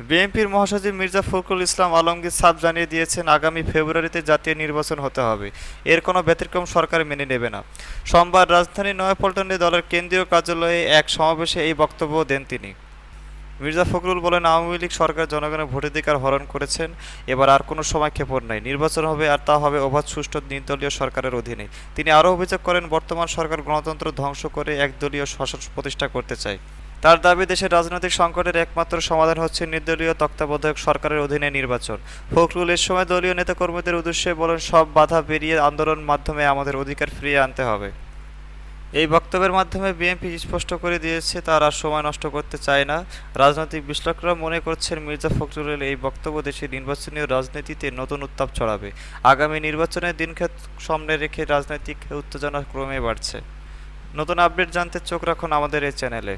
বিএনপির মহাসচিব মির্জা ফখরুল ইসলাম আলমগীর সাফ জানিয়ে দিয়েছেন, আগামী ফেব্রুয়ারিতে জাতীয় নির্বাচন হতে হবে। এর কোনো ব্যতিক্রম সরকার মেনে নেবে না। সোমবার রাজধানীর নয়াপল্টনে দলের কেন্দ্রীয় কার্যালয়ে এক সমাবেশে এই বক্তব্য দেন তিনি। মির্জা ফখরুল বলেন, আওয়ামী লীগ সরকার জনগণের ভোটাধিকার হরণ করেছেন। এবার আর কোনো সময়ক্ষেপণ নাই, নির্বাচন হবে, আর তা হবে অবাধ, সুষ্ঠু, নির্দলীয় সরকারের অধীনে। তিনি আরও অভিযোগ করেন, বর্তমান সরকার গণতন্ত্র ধ্বংস করে একদলীয় শাসন প্রতিষ্ঠা করতে চায়। তার দাবি, দেশের রাজনৈতিক সংকটের একমাত্র সমাধান হচ্ছে নির্দলীয় তত্ত্বাবধায়ক সরকারের অধীনে নির্বাচন। ফখরুল এ সময় দলীয় নেতাকর্মীদের উদ্দেশ্যে বলেন, সব বাধা পেরিয়ে আন্দোলনের মাধ্যমে আমাদের অধিকার ফিরিয়ে আনতে হবে। এই বক্তব্যের মাধ্যমে বিএনপি স্পষ্ট করে দিয়েছে, তারা আর সময় নষ্ট করতে চায় না। রাজনৈতিক বিশ্লেষকরা মনে করছেন, মির্জা ফখরুলের এই বক্তব্য দেশের নির্বাচনী রাজনীতিতে নতুন উত্তাপ ছড়াবে। আগামী নির্বাচনের দিনক্ষেত সামনে রেখে রাজনৈতিক উত্তেজনা ক্রমে বাড়ছে। নতুন আপডেট জানতে চোখ রাখুন আমাদের এই চ্যানেলে।